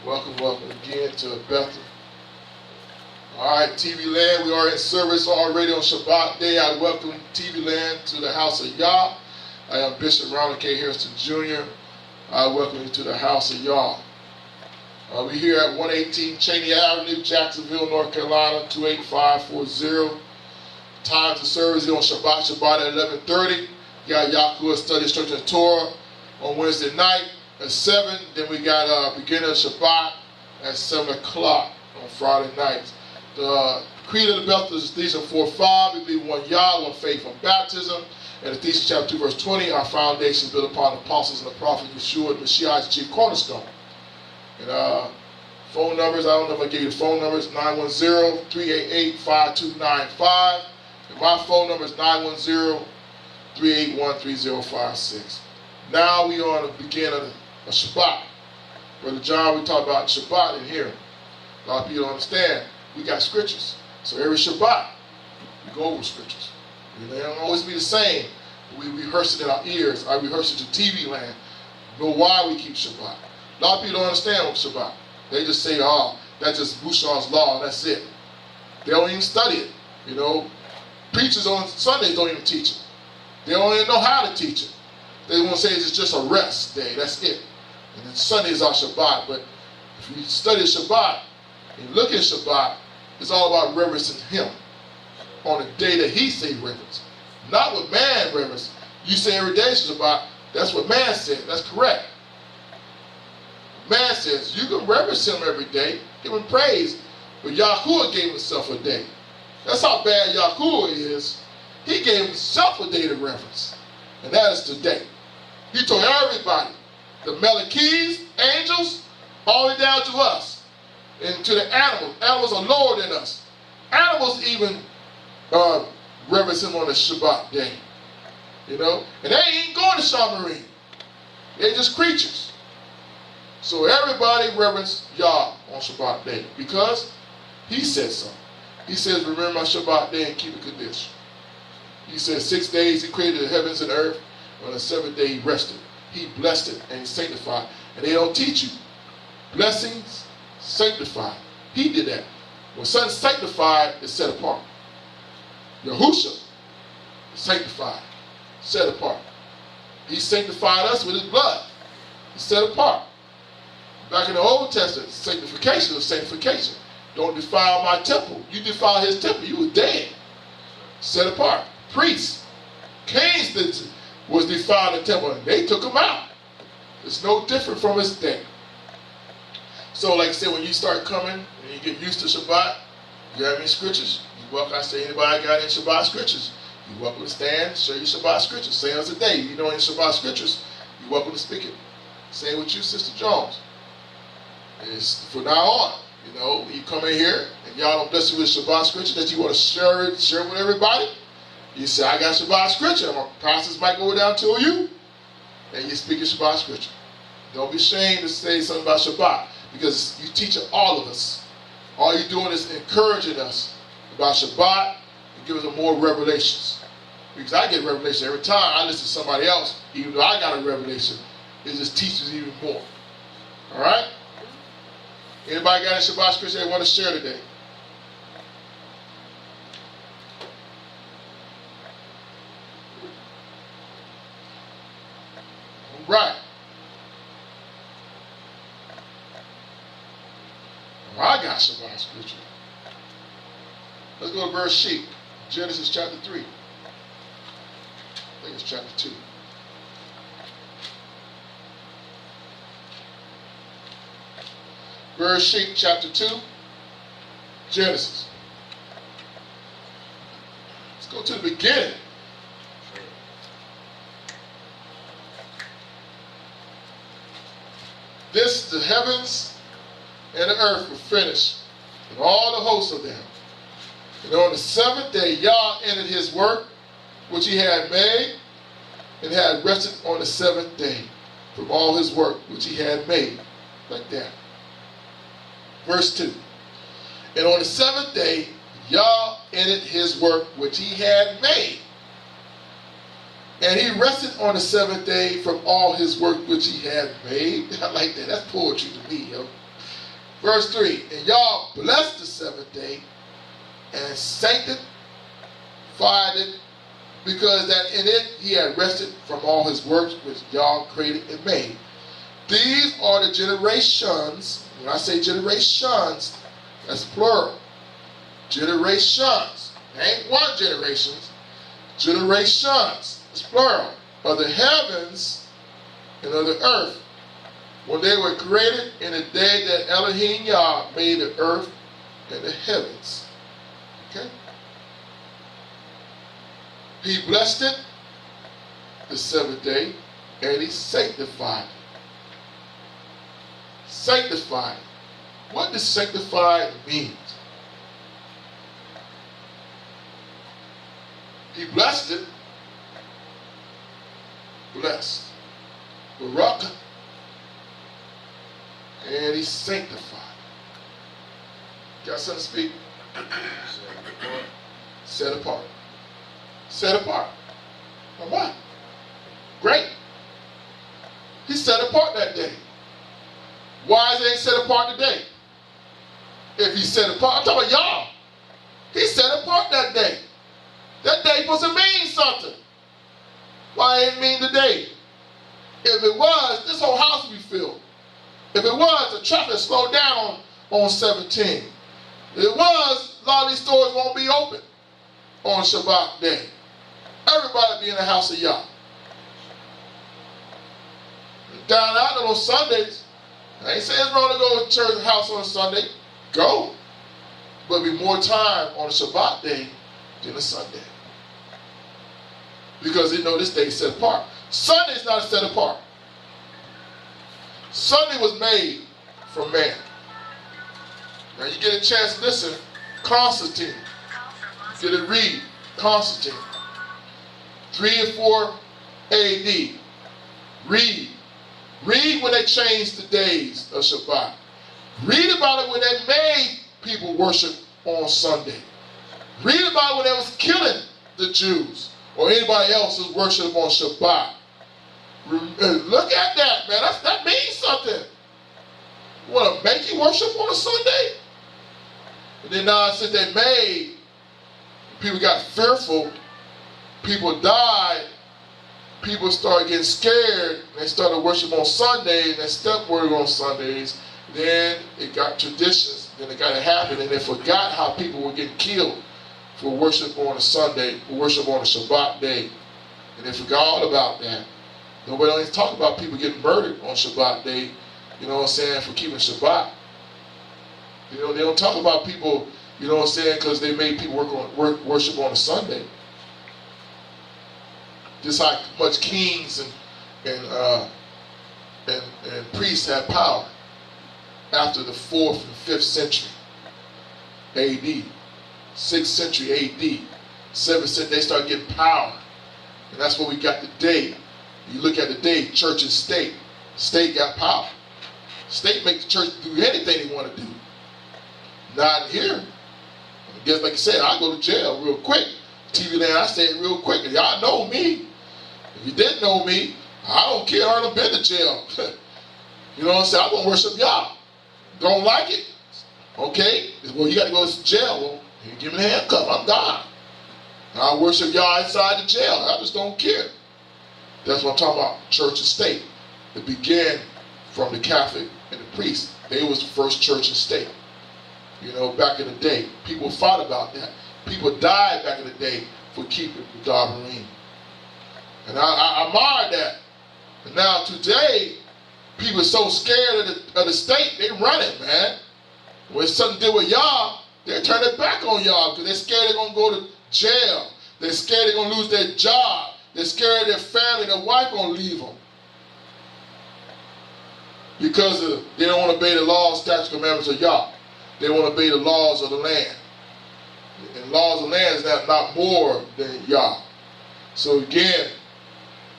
Welcome again to El-beth-el. Alright, TV Land, we are in service already on Shabbat day. I welcome TV Land to the house of Yah. I am Bishop Ronolad Hairston Jr. I welcome you to the house of Yah. We're here at 118 Chaney Avenue, Jacksonville, North Carolina, 28540. Times of service on Shabbat at 11:30. You got Yahuwah Study Instruction of Torah on Wednesday night at 7. Then we got beginning of Shabbat at 7 o'clock on Friday nights. The creed of the El-beth-el is Ephesians 4:5. We believe one Yah, one faith, one baptism. And Ephesians chapter 2, verse 20, our foundation is built upon the apostles and the prophet Yeshua, the Messiah, the chief cornerstone. And phone numbers, I don't know if I gave you the phone numbers, 910-388-5295. And my phone number is 910-381-3056. Now we are on the beginning of Shabbat. Brother John, we talk about Shabbat in here. A lot of people don't understand. We got scriptures. So every Shabbat, we go over scriptures. They don't always be the same. We rehearse it in our ears. I rehearse it to TV Land. Know why we keep Shabbat. A lot of people don't understand what Shabbat. They just say, oh, that's just Bouchard's law, and that's it. They don't even study it. You know, preachers on Sundays don't even teach it. They don't even know how to teach it. They want to say it's just a rest day. That's it. And then Sunday is our Shabbat. But if you study Shabbat and look at Shabbat, it's all about reverencing Him on the day that He say reverence. Not what man reverence. You say every day is Shabbat. That's what man said. That's correct. Man says you can reverence Him every day, give Him praise, but Yahuwah gave Himself a day. That's how bad Yahuwah is. He gave Himself a day to reverence, and that is today. He told everybody, the Melechis, angels, all the way down to us, and to the animals. Animals are lower than us. Animals even reverence Him on the Shabbat day. You know, and they ain't going to Shamarine. They're just creatures. So everybody reverence Yah on Shabbat day because He said so. He says, remember my Shabbat day and keep it condition. He said 6 days He created the heavens and earth. On the seventh day He rested. He blessed it and He sanctified. And they don't teach you. Blessings, sanctified. He did that. When something's sanctified, it's set apart. Yahusha, sanctified, set apart. He sanctified us with His blood. He's set apart. Back in the Old Testament, sanctification was sanctification. Don't defile my temple. You defile His temple, you were dead. Set apart. Priests. Cain was defiled the temple, and they took him out. It's no different from His day. So, like I said, when you start coming and you get used to Shabbat, you have any scriptures? You're welcome. I say, anybody got any Shabbat scriptures? You're welcome to stand, share your Shabbat scriptures. Say us a day. You know any Shabbat scriptures? You're welcome to speak it. Same with you, Sister Jones. It's from now on. You know, you come in here and y'all don't bless you with Shabbat scripture that you want to share with everybody. You say, I got Shabbat scripture. My pastors might go down to you, and you speak your Shabbat scripture. Don't be ashamed to say something about Shabbat because you're teaching all of us. All you're doing is encouraging us about Shabbat and giving us more revelations. Because I get revelation every time I listen to somebody else, even though I got a revelation, it just teaches even more. All right? Anybody got any Shabbat scripture they want to share today? All right. Well, I got Shabbat scripture. Let's go to verse sheet. Genesis chapter 3. I think it's chapter 2. Bereshit chapter 2, Genesis. Let's go to the beginning. This, the heavens and the earth were finished, and all the hosts of them. And on the seventh day, Yah ended His work, which He had made, and had rested on the seventh day from all His work, which He had made. Like that. Verse 2. And on the seventh day, Yah ended His work which He had made. And He rested on the seventh day from all His work which He had made. I like that. That's poetry to me, yo. Verse 3, and Yah blessed the seventh day and sanctified it, because that in it he had rested from all his works which Yah created and made. These are the generations. When I say generations, that's plural. Generations. Ain't one generations. Generations. It's plural. Of the heavens and of the earth, when they were created in the day that Elohim Yah made the earth and the heavens. Okay? He blessed it the seventh day, and he sanctified it. Sanctified. What does sanctified mean? He blessed it. Blessed. Barak. And he sanctified. Got something to speak? Set apart. Set apart. All right. Great. He set apart that day. Why is it ain't set apart today? If he set apart, I'm talking about y'all. He set apart that day. That day supposed to mean something. Why it ain't mean today? If it was, this whole house would be filled. If it was, the traffic slowed down on 17. If it was, a lot of these stores won't be open on Shabbat day. Everybody be in the house of Yah. Down out on Sundays, I ain't saying it's wrong to go to church house on Sunday. Go. But be more time on a Shabbat day than a Sunday. Because they know this day is set apart. Sunday is not set apart. Sunday was made for man. Now you get a chance to listen. Constantine. Get it read. Constantine. 3 and 4 AD. Read. Read when they changed the days of Shabbat. Read about it when they made people worship on Sunday. Read about it when they was killing the Jews or anybody else who's worshiping on Shabbat. Look at that, man. That means something. You want to make you worship on a Sunday? And then now since they made, people got fearful, people died, people started getting scared, and they started worshiping on Sundays, and they stopped worshiping on Sundays. Then it got traditions, then it got to happen, and they forgot how people were getting killed for worship on a Sunday, for worship on a Shabbat day. And they forgot all about that. Nobody always talk about people getting murdered on Shabbat day, you know what I'm saying, for keeping Shabbat. You know, they don't talk about people, you know what I'm saying, because they made people worship on a Sunday. Just how much kings and priests had power after the 4th and 5th century AD, 6th century AD, 7th century, they started getting power. And that's what we got today. You look at the day, church and state. State got power. State make the church do anything they want to do. Not here. I guess, like I said, I go to jail real quick. TV land, I say it real quick. Y'all know me. If you didn't know me, I don't care. I done been to jail. You know what I'm saying? I'm going to worship y'all. Don't like it? Okay. Well, you got to go to jail. Well, you give me the handcuff. I'm God. I worship y'all inside the jail. I just don't care. That's what I'm talking about, church and state. It began from the Catholic and the priest. They was the first church and state. You know, back in the day, people fought about that. People died back in the day for keeping the Darbarine. And I admire that. And now today, people are so scared of the state, they run it, man. When something to do with y'all, they turn their back on y'all because they're scared they're going to go to jail. They're scared they're going to lose their job. They're scared their family, their wife going to leave them. Because they don't want to obey the laws, statutes, commandments of Yah. They want to obey the laws of the land. And laws of the land is not more than Yah. So again,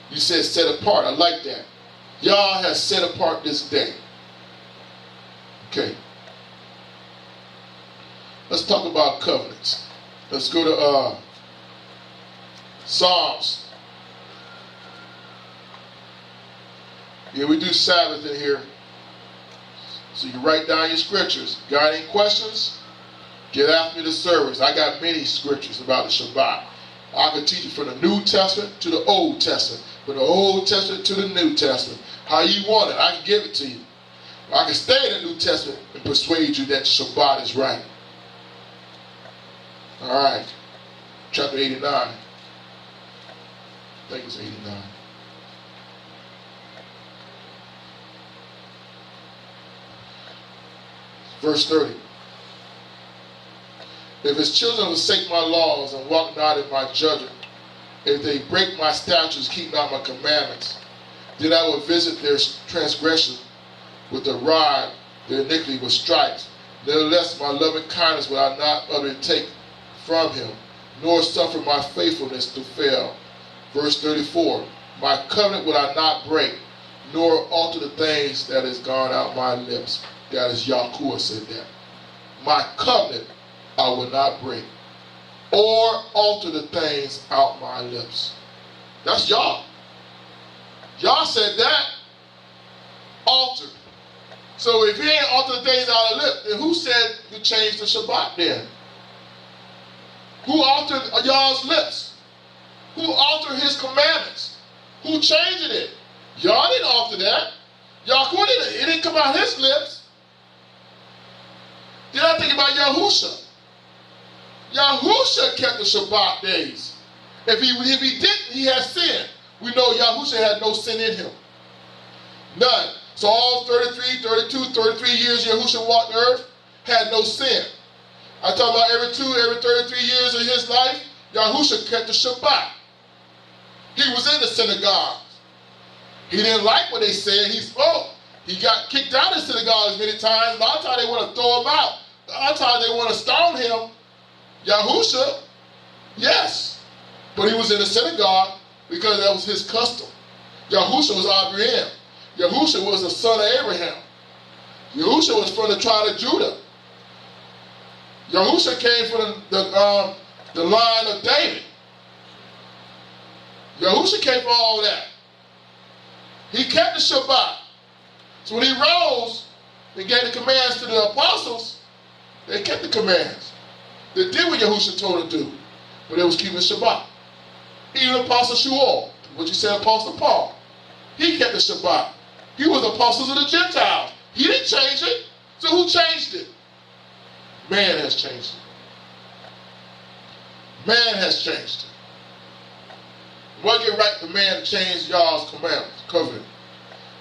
you said set apart. I like that. Yah has set apart this day. Okay. Let's talk about covenants. Let's go to Psalms. Yeah, we do Sabbath in here. So you write down your scriptures. Got any questions? Get after me the service. I got many scriptures about the Shabbat. I can teach you from the New Testament to the Old Testament. From the Old Testament to the New Testament. How you want it, I can give it to you. I can stay in the New Testament and persuade you that Shabbat is right. All right. Chapter 89. I think it's 89. Verse 30. If his children forsake my laws and walk not in my judgment, if they break my statutes, keep not my commandments, then I will visit their transgression with a rod, their iniquity with stripes. Nevertheless, my loving kindness will I not utterly take from him, nor suffer my faithfulness to fail. Verse 34. My covenant will I not break, nor alter the things that is gone out my lips. That is Yahuwah said that. My covenant I will not break, or alter the things out my lips. That's Yah. Yah said that. Altered. So if he ain't altered the things out of the lips, then who said you changed the Shabbat then? Who altered Yah's lips? Who altered his commandments? Who changed it? Yah didn't alter that. Yahuwah didn't. It didn't come out his lips. Then I think about Yahusha. Yahusha kept the Shabbat days. If he didn't, he had sin. We know Yahusha had no sin in him. None. So all 33 years Yahusha walked the earth, had no sin. I talk about every 33 years of his life, Yahusha kept the Shabbat. He was in the synagogue. He didn't like what they said. He spoke. He got kicked out of the synagogues many times. A lot of times they want to throw him out. A lot of times they want to stone him. Yahusha, yes. But he was in the synagogue because that was his custom. Yahusha was Abraham. Yahusha was the son of Abraham. Yahusha was from the tribe of Judah. Yahusha came from the line of David. Yahusha came from all that. He kept the Shabbat. So when he rose and gave the commands to the apostles, they kept the commands. They did what Yahusha told them to do, but they was keeping the Shabbat. Even Apostle Shuol, what you said, Apostle Paul, he kept the Shabbat. He was apostles of the Gentiles. He didn't change it. So who changed it? Man has changed it. Man has changed it. What get right for man to change y'all's commandments, covenant?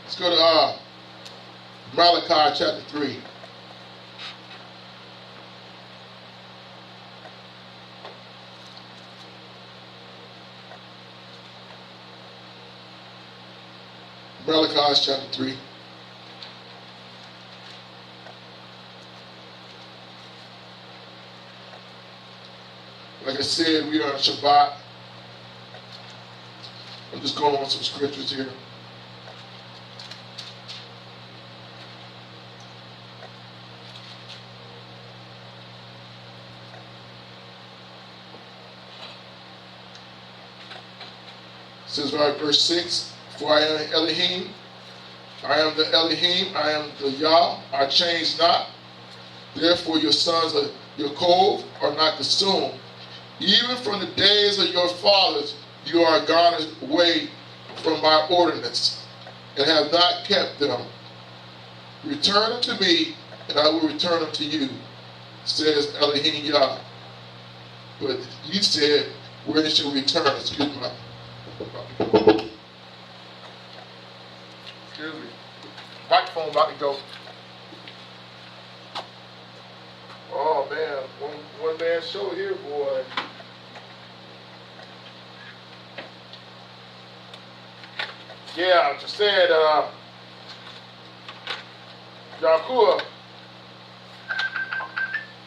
Let's go to Malachi chapter 3. Malachi chapter 3. Like I said, we are on Shabbat. I'm just going on some scriptures here. It says right, verse 6. For I am Elohim, I am the Elohim, I am the Yah, I change not. Therefore your sons of Yaakov are not consumed. Even from the days of your fathers you are gone away from my ordinance, and have not kept them. Return unto me, and I will return unto you, says Elohim Yah. But he said, when shall we return? Excuse me. Microphone about to go. Oh man, one man show here, boy. Yeah, I just said, Yahuwah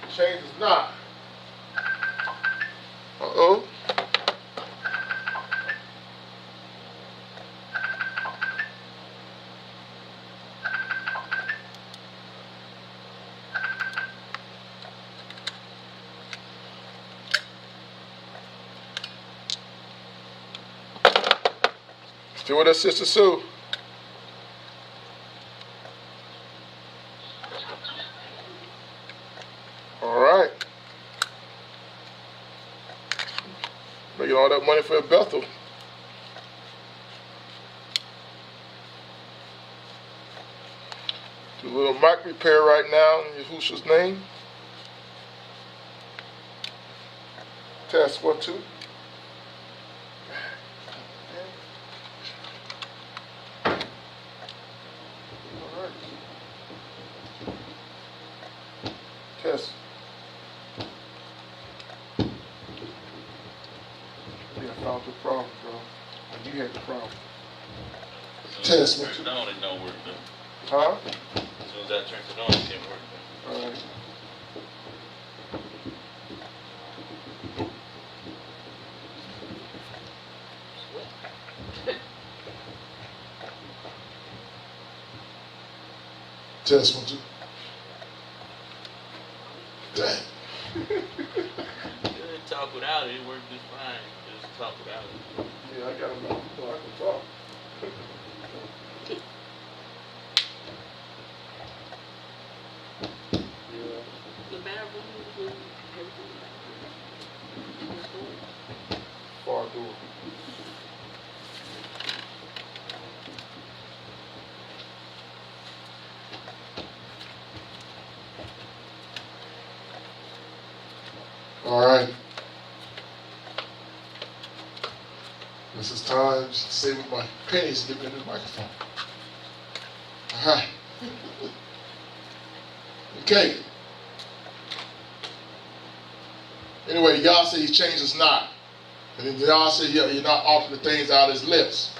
changes not. Uh-oh. Still with us, Sister Sue. All right. Making all that money for El-beth-el. Do a little mic repair right now in Yahushua's name. Test 1, 2. Test. Yeah, I found the problem, bro. And you had the problem. Test. Turn it on, it don't work though. Huh? As soon as I turn it on, it can't work though. All right. Test 1, 2. Dang. Good talk without it, it worked just fine. Just talk without it. Yeah, I got him. I can talk. Yeah. The bathroom was Far door. All right. This is time to save my pennies to get me in the microphone. All right. Okay. Anyway, y'all say he changes not. And then y'all say you're not altering the things out of his lips.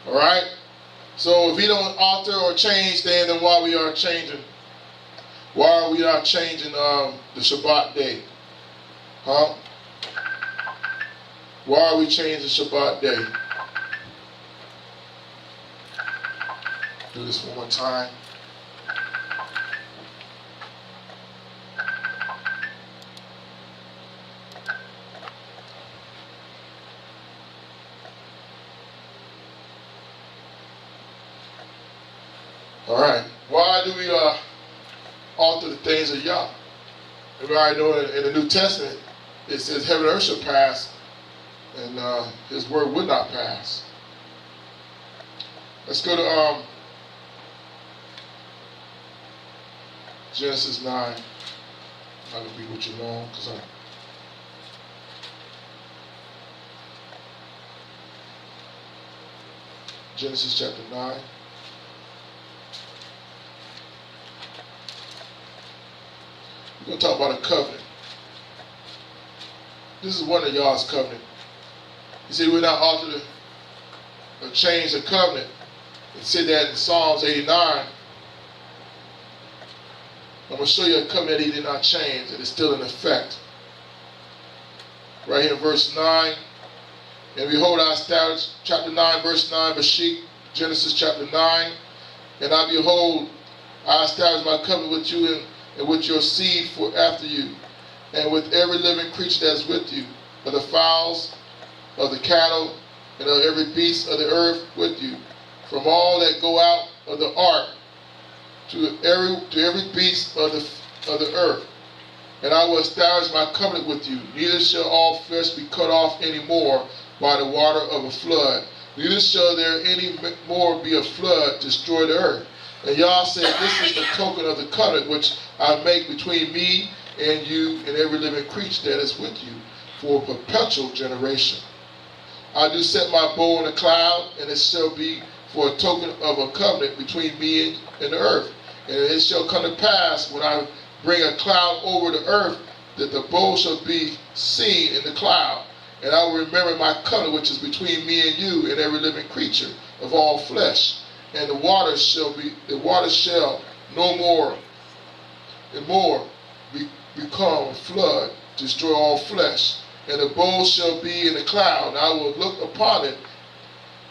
All right? So if he don't alter or change, then why we are changing? Why are we not changing the Shabbat day? Huh? Why are we changing Shabbat day? Do this one more time. All right. Why do we alter the things of Yah? We already know in the New Testament it says heaven and earth shall pass, and his word would not pass. Let's go to Genesis 9. I'm not going to be with you long because Genesis chapter 9. We're going to talk about a covenant. This is one of y'all's covenant. You see, we're not altered or change the covenant. It said that in Psalms 89. I'm going to show you a covenant that he did not change, and it's still in effect. Right here in verse 9. And behold, I established, chapter 9, verse 9, Bashik, Genesis chapter 9. And I behold, I established my covenant with you and with your seed for after you, and with every living creature that is with you, of the fowls, of the cattle, and of every beast of the earth with you, from all that go out of the ark, to every beast of the earth. And I will establish my covenant with you. Neither shall all flesh be cut off any more by the water of a flood. Neither shall there any more be a flood to destroy the earth. And Yah said, this is the token of the covenant which I make between me and you and every living creature that is with you for a perpetual generation. I do set my bow in a cloud, and it shall be for a token of a covenant between me and the earth. And it shall come to pass when I bring a cloud over the earth that the bow shall be seen in the cloud. And I will remember my covenant which is between me and you and every living creature of all flesh. And the water shall no more and more become a flood, destroy all flesh. And the bowl shall be in the cloud, and I will look upon it,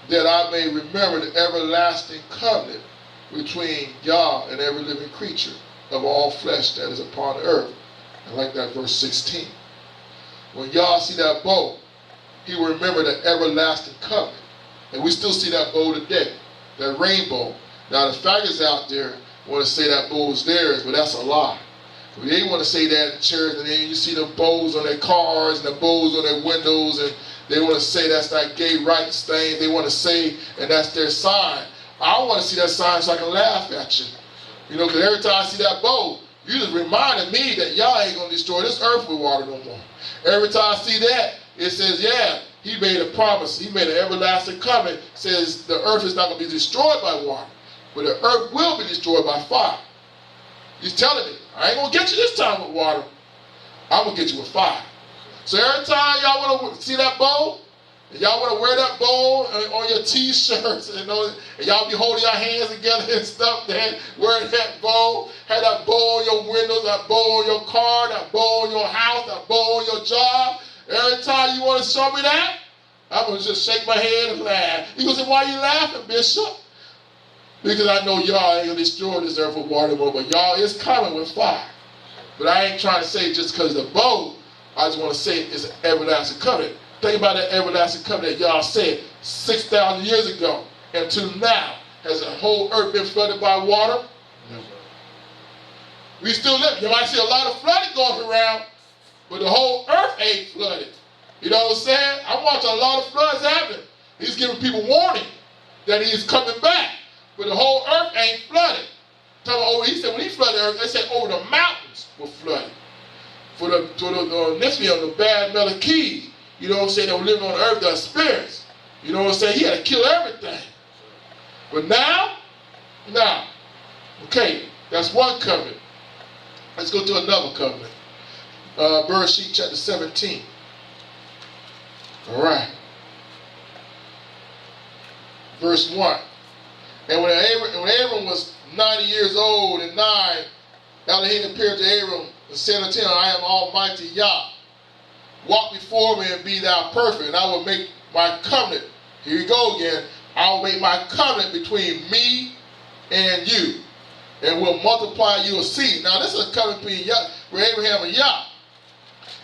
that I may remember the everlasting covenant between Yah and every living creature of all flesh that is upon the earth. I like that verse 16. When Yah see that bowl, he will remember the everlasting covenant. And we still see that bowl today, that rainbow. Now the fact is out there want to say that bowl is theirs, but that's a lie. They want to say that in church, and then you see the bowls on their cars and the bowls on their windows, and they want to say that's that gay rights thing. They want to say, and that's their sign. I want to see that sign so I can laugh at you. You know, because every time I see that bowl, you just reminded me that y'all ain't going to destroy this earth with water no more. Every time I see that, it says, yeah, he made a promise. He made an everlasting covenant. It says the earth is not going to be destroyed by water, but the earth will be destroyed by fire. He's telling me, I ain't going to get you this time with water. I'm going to get you with fire. So every time y'all want to see that bowl, and y'all want to wear that bowl on your t-shirts, and y'all be holding your hands together and stuff, then wearing that bowl, have that bowl on your windows, that bowl on your car, that bowl on your house, that bowl on your job. Every time you want to show me that, I'm going to just shake my head and laugh. He goes, why are you laughing, Bishop? Because I know y'all ain't going to destroy this earth with water, but y'all is coming with fire. But I ain't trying to say just because the bowl, I just want to say it's an everlasting covenant. Think about that everlasting covenant y'all said 6,000 years ago until now. Has the whole earth been flooded by water? No. We still live. You might see a lot of flooding going around, but the whole earth ain't flooded. You know what I'm saying? I'm watching a lot of floods happen. He's giving people warning that he's coming back, but the whole earth ain't flooded. He said when he flooded the earth, they said over the mountains were flooded. For the Nephilim, the bad Melachis, you know what I'm saying, that were living on the earth, the spirits. You know what I'm saying? He had to kill everything. But now, okay, that's one covenant. Let's go to another covenant. Bereshit chapter 17. All right. Verse 1. And when Abram was 90 years old and 9, Elohim appeared to Abram and said unto him, I am Almighty Yah. Walk before me and be thou perfect, and I will make my covenant. Here you go again. I will make my covenant between me and you, and will multiply you a seed. Now this is a covenant between Abraham and Yah.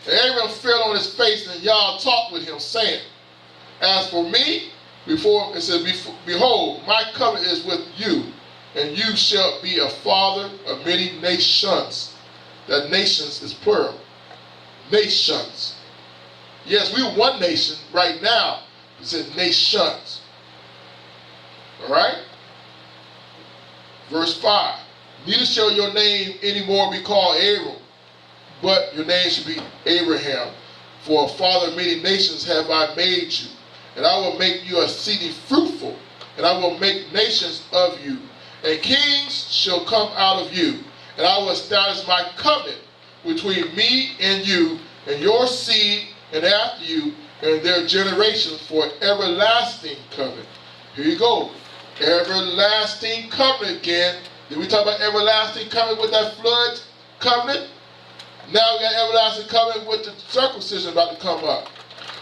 And Abraham fell on his face, and Yah talked with him, saying, as for me, it says, behold, my covenant is with you, and you shall be a father of many nations. That nations is plural. Nations. Yes, we're one nation right now. It says nations. All right? Verse 5. Neither shall your name anymore be called Abram, but your name should be Abraham. For a father of many nations have I made you. And I will make you exceeding fruitful. And I will make nations of you. And kings shall come out of you. And I will establish my covenant between me and you, and your seed, and after you, and their generations for everlasting covenant. Here you go. Everlasting covenant again. Did we talk about everlasting covenant with that flood covenant? Now we got everlasting covenant with the circumcision about to come up.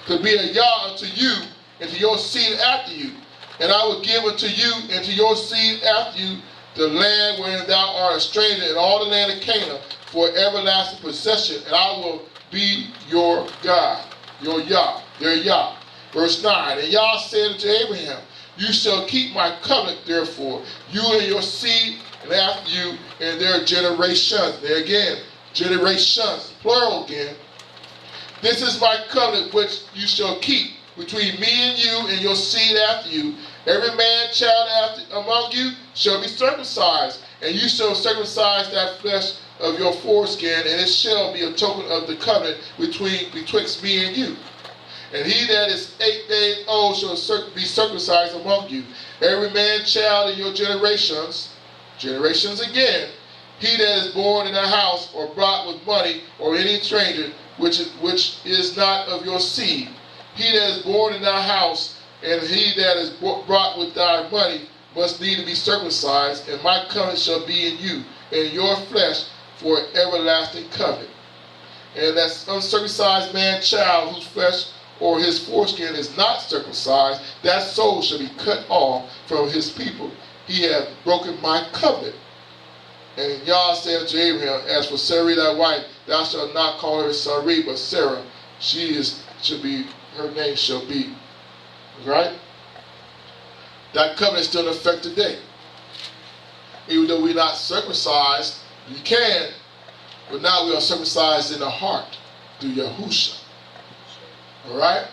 To be a Yah unto you, and to your seed after you. And I will give unto you, and to your seed after you, the land wherein thou art a stranger, and all the land of Canaan, for everlasting possession, and I will be your God, your Yah, their Yah. Verse 9, and Yah said unto Abraham, you shall keep my covenant, therefore, you and your seed, and after you, and their generations. There again, generations, plural again. This is my covenant which you shall keep between me and you and your seed after you. Every man child among you shall be circumcised, and you shall circumcise that flesh of your foreskin, and it shall be a token of the covenant betwixt me and you. And he that is 8 days old shall be circumcised among you. Every man child in your generations again, he that is born in a house or brought with money, or any stranger which is not of your seed, he that is born in thy house, and he that is brought with thy money, must need to be circumcised, and my covenant shall be in you, and your flesh for an everlasting covenant. And that uncircumcised man child whose flesh or his foreskin is not circumcised, that soul shall be cut off from his people. He hath broken my covenant. And Yah said unto Abraham, as for Sarai thy wife, thou shalt not call her Sarai, but Sarah. Her name shall be. Right? That covenant is still in effect today. even though we're not circumcised, you can, but now we are circumcised in the heart through Yahusha. All right?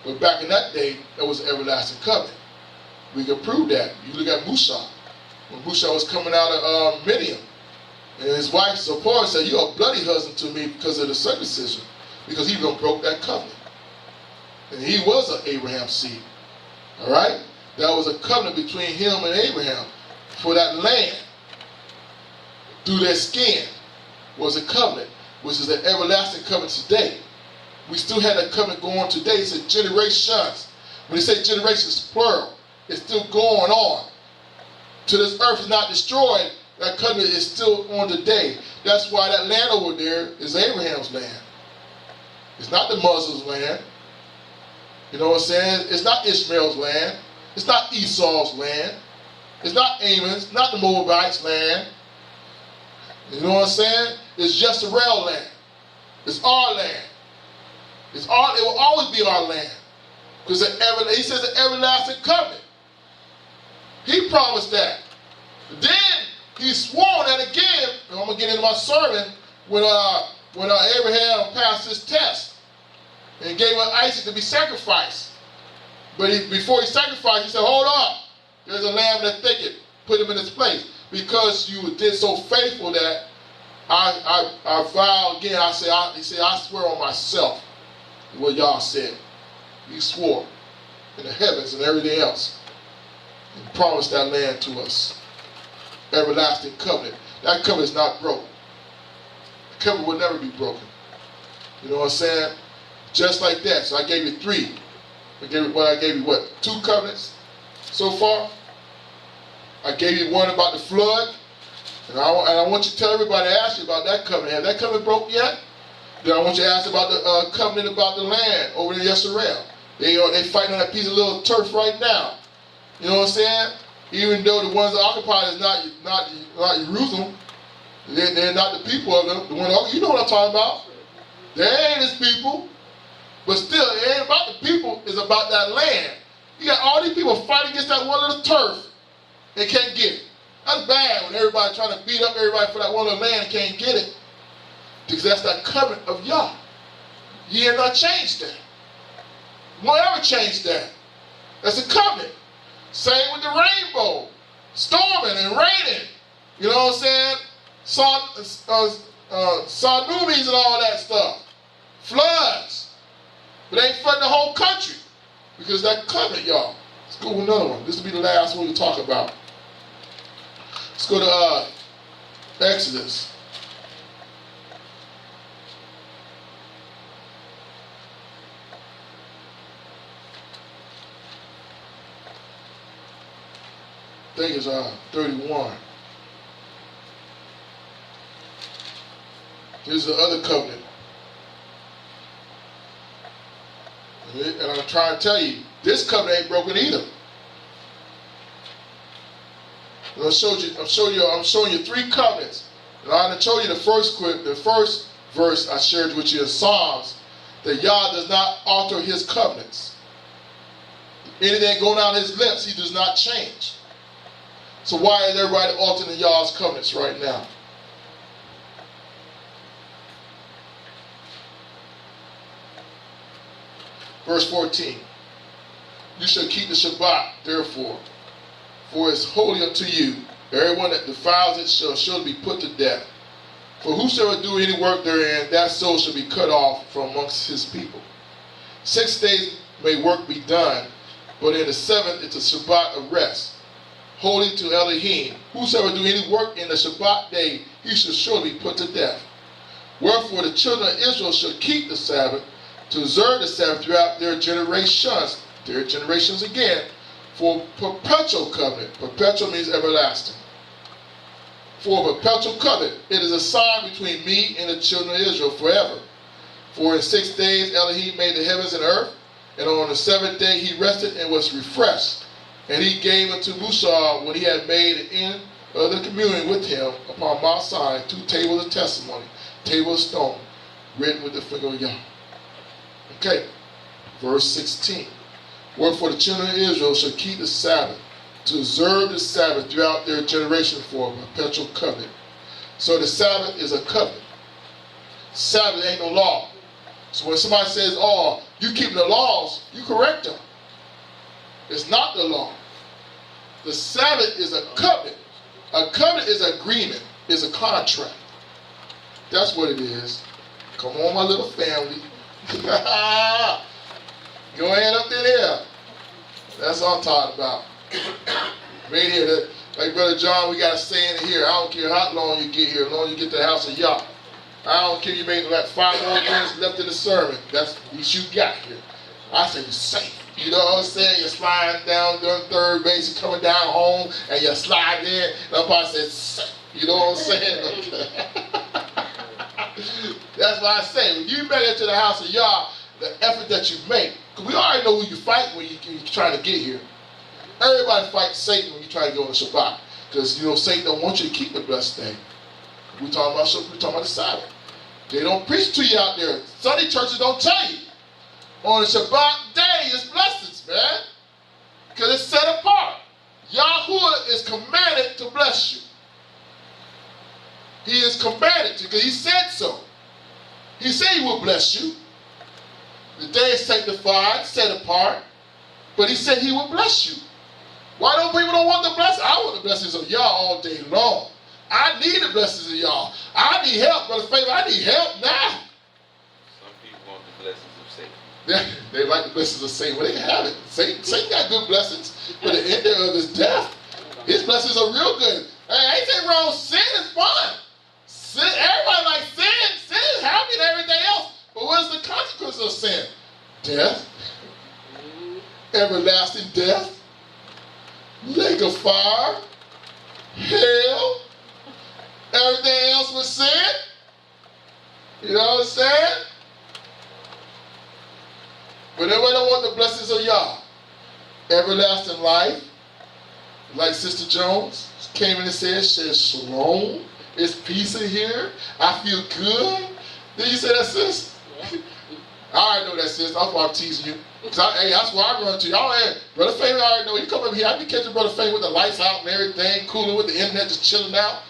But back in that day, there was an everlasting covenant. We can prove that. You look at Musa. When Musa was coming out of Midian, and his wife Zipporah said, "You're a bloody husband to me because of the circumcision," because he even broke that covenant. And he was an Abraham seed. All right? That was a covenant between him and Abraham for that land. Through their skin was a covenant, which is an everlasting covenant today. We still had that covenant going on today. It said generations. When they say generations, plural, it's still going on. Till this earth is not destroyed, that covenant is still on today. That's why that land over there is Abraham's land. It's not the Muslims' land. You know what I'm saying? It's not Ishmael's land. It's not Esau's land. It's not Ammon's, not the Moabites' land. You know what I'm saying? It's just the real land. It's our land. It will always be our land. Because he says an everlasting covenant. He promised that. Then he swore that again, and I'm going to get into my sermon, when Abraham passed his test and gave Isaac to be sacrificed. But before he sacrificed, he said, "Hold up. There's a lamb in the thicket. Put him in his place. Because you did so faithful that I vow again." He said, "I swear on myself," what y'all said. He swore in the heavens and everything else. And promised that land to us. Everlasting covenant. That covenant is not broken. The covenant will never be broken. You know what I'm saying? Just like that. So I gave you 3. I gave you what? 2 covenants so far? I gave you one about the flood. And I want you to tell everybody, ask you about that covenant. Have that covenant broke yet? Then I want you to ask about the covenant about the land over in Yisrael. They fighting on that piece of little turf right now. You know what I'm saying? Even though the ones that occupy is not Jerusalem, they're not the people of them. You know what I'm talking about? They ain't his people. But still, it ain't about the people, it's about that land. You got all these people fighting against that one little turf. They can't get it. That's bad when everybody trying to beat up everybody for that one little land and can't get it. Because that's that covenant of Yah. He ain't not changed that. Won't ever change that. That's a covenant. Same with the rainbow. Storming and raining. You know what I'm saying? Tsunamis and all that stuff. Floods. But they ain't flooding the whole country. Because that covenant, y'all. Let's go with another one. This will be the last one we'll talk about. Let's go to Exodus. I think it's 31. Here's the other covenant. And I'm trying to tell you, this covenant ain't broken either. I'm showing you 3 covenants. And I'm going to show you the first verse I shared with you in Psalms, that Yah does not alter his covenants. Anything going out his lips, he does not change. So why is everybody altering Yah's covenants right now? Verse 14. You shall keep the Shabbat, therefore, for it is holy unto you. Everyone that defiles it shall surely be put to death. For whosoever do any work therein, that soul shall be cut off from amongst his people. 6 days may work be done, but in the 7th it's a Shabbat of rest, holy to Elohim. Whosoever do any work in the Shabbat day, he shall surely be put to death. Wherefore the children of Israel shall keep the Sabbath, to observe the Sabbath throughout their generations. Their generations again, for perpetual covenant. Perpetual means everlasting. For a perpetual covenant, it is a sign between me and the children of Israel forever. For in 6 days Elohim made the heavens and earth, and on the 7th day he rested and was refreshed. And he gave unto Musa, when he had made an end of the communion with him upon Mount Sinai, 2 tables of testimony, table of stone, written with the finger of Yah. Okay, verse 16. Wherefore the children of Israel shall keep the Sabbath, to observe the Sabbath throughout their generation for a perpetual covenant. So the Sabbath is a covenant. Sabbath ain't no law. So when somebody says, oh, you keep the laws, you correct them. It's not the law. The Sabbath is a covenant. A covenant is an agreement, is a contract. That's what it is. Come on, my little family. Go ahead up there. That's what I'm talking about. Right here, like Brother John, we got a saying here. I don't care how long you get here, as long as you get to the house of Yah. I don't care you made like 5 more minutes left in the sermon. That's what you got here. I say you're safe. You know what I'm saying? You're sliding down, doing third base, you're coming down home, and you're sliding in. And somebody says, safe. You know what I'm saying? That's why I say, when you make it to the house of Yah, the effort that you make, because we already know who you fight when you're trying to get here. Everybody fights Satan when you try to go on the Shabbat. Because, you know, Satan don't want you to keep the blessed day. We're talking about the Sabbath. They don't preach to you out there. Sunday churches don't tell you. On the Shabbat day is blessings, man. Because it's set apart. Yahuwah is commanded to bless you. He is commanded to, because he said so. He said he will bless you. The day is sanctified, set apart. But he said he will bless you. Why don't people don't want the blessings? I want the blessings of Yah all day long. I need the blessings of Yah. I need help, Brother Favor. I need help now. Some people want the blessings of Satan. They like the blessings of Satan. Well, they have it. Satan got good blessings, but the end of his death, his blessings are real good. Hey, I ain't saying wrong. Sin is fun. Sin, everybody likes sin. Sin is happy and everything else. But what is the consequence of sin? Death. Everlasting death. Lake of fire. Hell. Everything else was sin. You know what I'm saying? But everybody don't want the blessings of Yah. Everlasting life. Like Sister Jones came in and said shalom. It's peace in here. I feel good. Did you say that, sis? Yeah. I already know that, sis. That's why I'm teasing you. Hey, that's why I run to y'all. Hey, Brother Favorite, I already know. You come up here, I be catching Brother Favorite with the lights out and everything, cooling with the internet, just chilling out.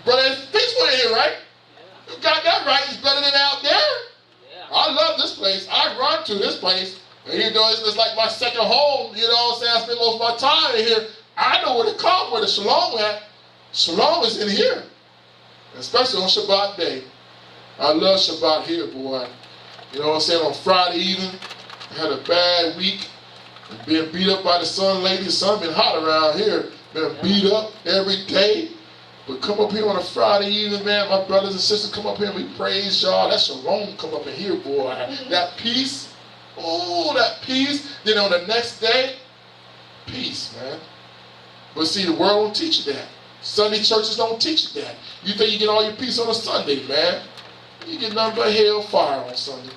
Brother, it's peaceful in here, right? Yeah. You got that right. It's better than out there. Yeah. I love this place. I run to this place. And you know, it's like my second home. You know what I'm saying? I spend most of my time in here. I know where to come, where the shalom at. Shalom is in here. Especially on Shabbat day. I love Shabbat here, boy. You know what I'm saying? On Friday evening, I had a bad week. Being beat up by the sun lately. The sun been hot around here. Been beat up every day. But come up here on a Friday evening, man. My brothers and sisters come up here and we praise y'all. That shalom come up in here, boy. That peace. Oh, that peace. Then on the next day, peace, man. But see, the world don't teach you that. Sunday churches don't teach you that. You think you get all your peace on a Sunday, man. You get nothing but hellfire on Sunday.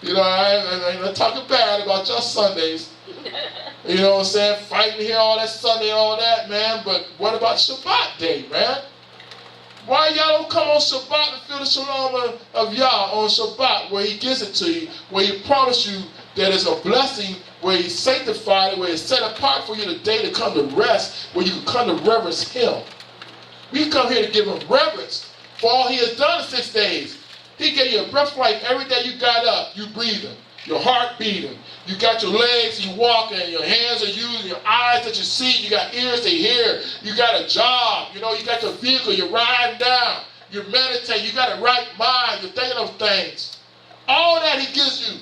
You know, I ain't talking bad about your Sundays. You know what I'm saying? Fighting here all that Sunday and all that, man. But what about Shabbat day, man? Why y'all don't come on Shabbat and feel the shalom of Yah on Shabbat, where he gives it to you, where he promised you that it's a blessing, where he sanctified it, where it's set apart for you today to come to rest, where you can come to reverence him. We come here to give him reverence for all he has done in 6 days. He gave you a breath of life every day you got up, you breathing, your heart beating. You got your legs, you walking, your hands are using, your eyes that you see, you got ears to hear, you got a job, you know, you got your vehicle, you're riding down, you meditate, you got a right mind, you're thinking of things. All that he gives you.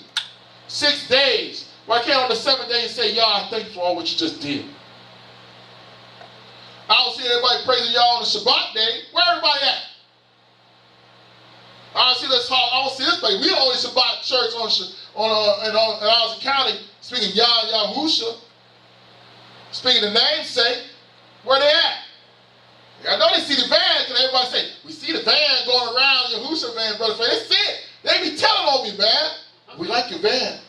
6 days. Why can't on the 7th day you say, Yah, I thank you for all what you just did? I don't see everybody praising y'all on the Shabbat day. Where everybody at? I don't see this. I don't see this place. We only Shabbat church in Allen County speaking Yah Yahusha, speaking the namesake. Where they at? I know they see the van, because everybody say, we see the van going around, Yahusha van, Brother Faye. They see it. They be telling on me, man. We like your van.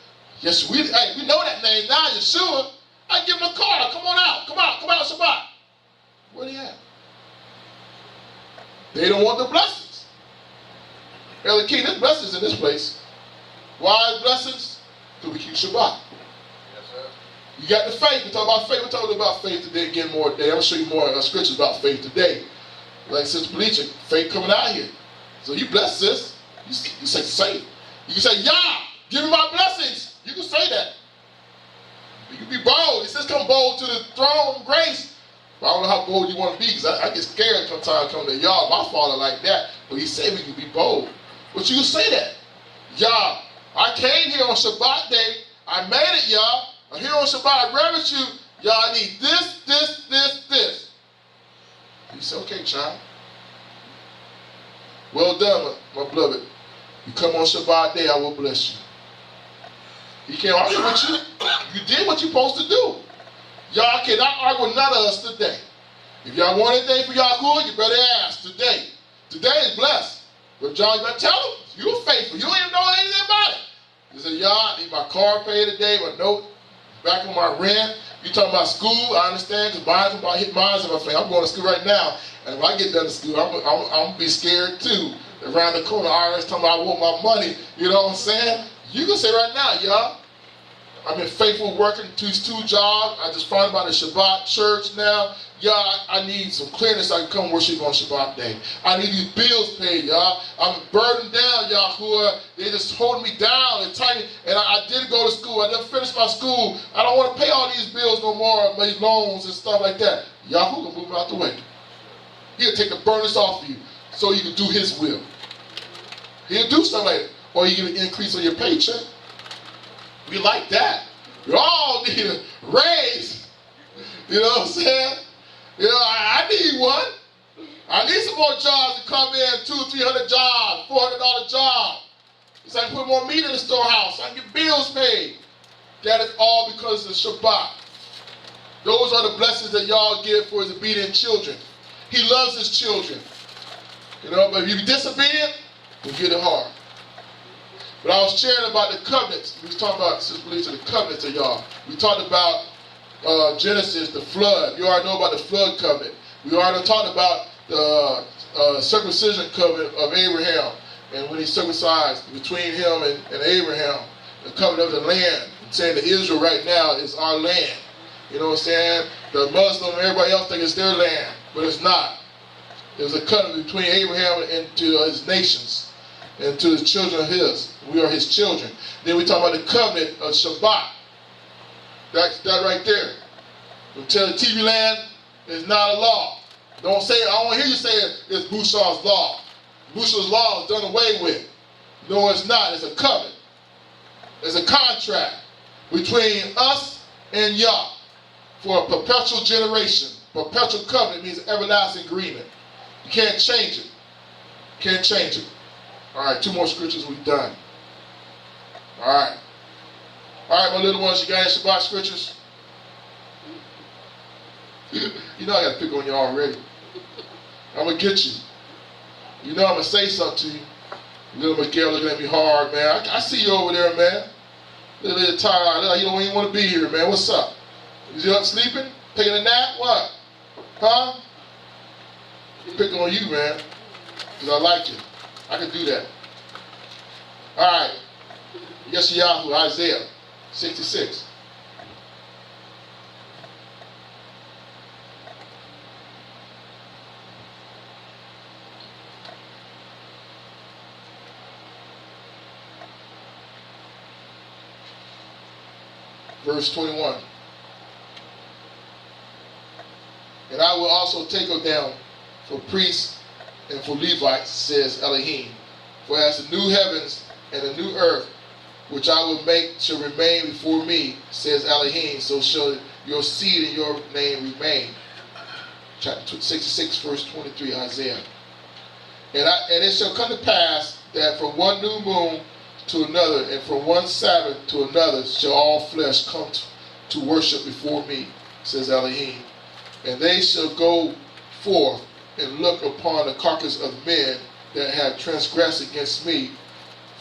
Yes, we know that name now, Yeshua. I give them a call. Come on out. Come out Shabbat. Where they at? They don't want the blessings. Elder King, there's blessings in this place. Why is blessings? Because we keep Shabbat. Yes, sir. You got the faith. We talk about faith. We're talking about faith today. Again, more today. I'm going to show you more scriptures about faith today. Like Sister Bleacher, faith coming out here. So you bless sis. You say safe. You can say, Yah, give me my blessings. You can say that. You can be bold. It says come bold to the throne of grace. But I don't know how bold you want to be because I get scared sometimes coming to Yah. My father like that. But he said we can be bold. But you can say that. Yah, I came here on Shabbat day. I made it, Yah. I'm here on Shabbat. I reverence you. Yah, I need this, this, this, this. You say, okay, child. Well done, my beloved. You come on Shabbat day, I will bless you. He can't argue with you. You did what you're supposed to do. Y'all cannot argue with none of us today. If y'all want anything for y'all good, you better ask today. Today is blessed. But John, you better tell him, you're faithful. You don't even know anything about it. You say, y'all, I need my car paid today, my note back on my rent. You talking about school, I understand, because mine's about hit mine. I'm going to school right now, and when I get done to school, I'm going to be scared too. Around the corner, IRS talking about I want my money. You know what I'm saying? You can say right now, y'all, I've been faithful working these 2 jobs. I just found about the Shabbat church now. Y'all, I need some clearness so I can come worship on Shabbat day. I need these bills paid, y'all. I'm burdened down, y'all. They just holding me down and tightening. And I did go to school. I didn't finish my school. I don't want to pay all these bills no more, these loans and stuff like that. Yahoo gonna move out the way. He'll take the burdens off of you so you can do his will. He'll do something like that. Or you get an increase on your paycheck. We like that. We all need a raise. You know what I'm saying? You know, I need one. I need some more jobs to come in, 200-300 jobs, $400 job. So I can put more meat in the storehouse. I can get bills paid. That is all because of Shabbat. Those are the blessings that y'all give for his obedient children. He loves his children. You know, but if you be disobedient, you'll get it hard. But I was sharing about the covenants. We was talking about, Sister Lisa, the covenants of y'all. We talked about Genesis, the flood. You already know about the flood covenant. We already talked about the circumcision covenant of Abraham. And when he circumcised between him and Abraham, the covenant of the land. I'm saying that Israel right now is our land. You know what I'm saying? The Muslim and everybody else think it's their land, but it's not. There's a covenant between Abraham and to his nations and to his children of his. We are his children. Then we talk about the covenant of Shabbat. That right there. Don't tell the TV land it's not a law. Don't say, I don't want to hear you say it's Bouchard's law. Bouchard's law is done away with. No, it's not. It's a covenant. It's a contract between us and Yah for a perpetual generation. Perpetual covenant means everlasting agreement. You can't change it. Can't change it. All right, 2 more scriptures, we're done. All right. All right, my little ones, you got any Shabbat scriptures? You know I got to pick on you already. I'm going to get you. You know I'm going to say something to you. Little Miguel looking at me hard, man. I see you over there, man. Little tired. You don't even want to be here, man. What's up? Is you up sleeping? Taking a nap? What? Huh? Picking on you, man. Because I like you. I can do that. All right. Yes, Yahoo, Isaiah 66. Verse 21. And I will also take her down for priests and for Levites, says Elohim. For as the new heavens and the new earth, which I will make, shall remain before me, says Elohim, so shall your seed and your name remain. Chapter 66, verse 23, Isaiah. And it shall come to pass that from one new moon to another, and from one Sabbath to another, shall all flesh come to worship before me, says Elohim. And they shall go forth and look upon the carcass of men that have transgressed against me,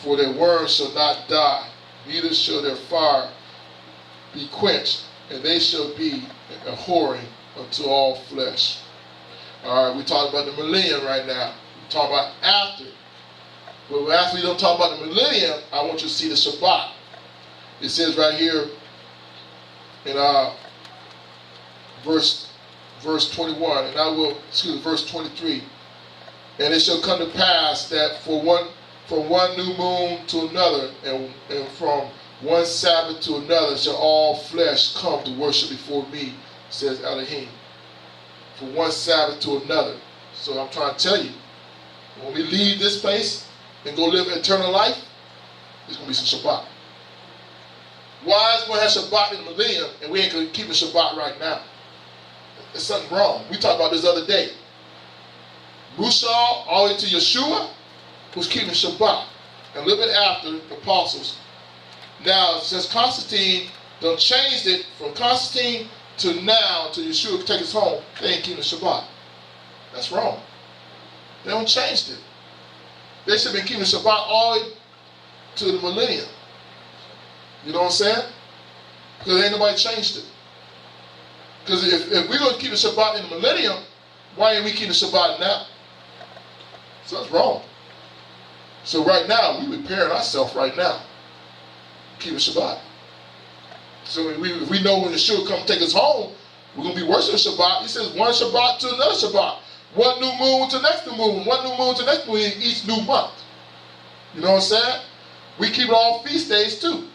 for their worms shall not die, neither shall their fire be quenched, and they shall be a whoring unto all flesh. All right, we're talking about the millennium right now. We're talking about after. But after we don't talk about the millennium, I want you to see the Shabbat. It says right here, in verse 21, and verse 23. And it shall come to pass that from one new moon to another, and from one Sabbath to another, shall all flesh come to worship before me, says Elohim. From one Sabbath to another. So I'm trying to tell you, when we leave this place and go live eternal life, there's going to be some Shabbat. Why is we have Shabbat in the millennium and we ain't going to keep a Shabbat right now? There's something wrong. We talked about this the other day. Musa, all the way to Yeshua, was keeping Shabbat. And a little bit after, the apostles. Now, since Constantine done changed it from Constantine to now, to Yeshua to take us home, they ain't keeping Shabbat. That's wrong. They don't changed it. They should have been keeping Shabbat all the way to the millennium. You know what I'm saying? Because ain't nobody changed it. Because if we're going to keep the Shabbat in the millennium, why ain't we keeping Shabbat now? So that's wrong. So right now, we repairing ourselves right now. Keeping Shabbat. So if we know when Yeshua come take us home, we're going to be worshiping Shabbat. He says one Shabbat to another Shabbat. One new moon to next new moon. One new moon to next moon in each new month. You know what I'm saying? We keep all feast days too.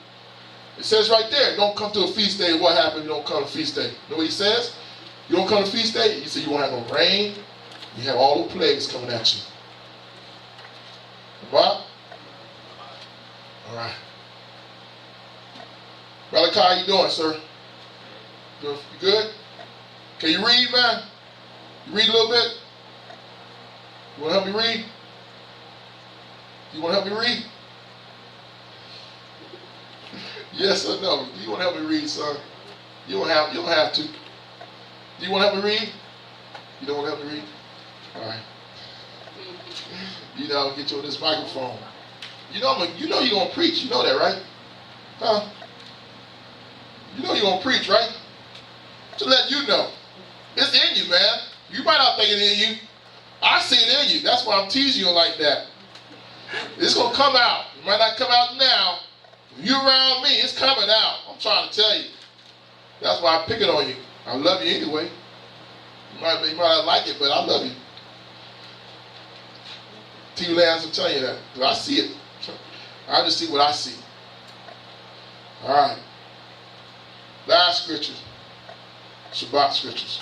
It says right there, don't come to a feast day. What happens if you don't come to a feast day? You know what he says? You don't come to a feast day, you say you won't have no rain. You have all the plagues coming at you. What? All right. Brother Kai, how you doing, sir? You good? Can you read, man? You read a little bit? You want to help me read? You want to help me read? Yes or no? Do you want to help me read, son? You don't have to. Do you want to help me read? You don't want to help me read? All right. You know, get you on this microphone. You know you're gonna preach. You know that, right? Huh? You know you're gonna preach, right? To let you know, it's in you, man. You might not think it in you. I see it in you. That's why I'm teasing you like that. It's gonna come out. It might not come out now. When you're around me, it's coming out. I'm trying to tell you. That's why I'm picking on you. I love you anyway. You might not like it, but I love you. T. Lance will tell you that. Because I see it. I just see what I see. All right. Last scriptures. Shabbat scriptures.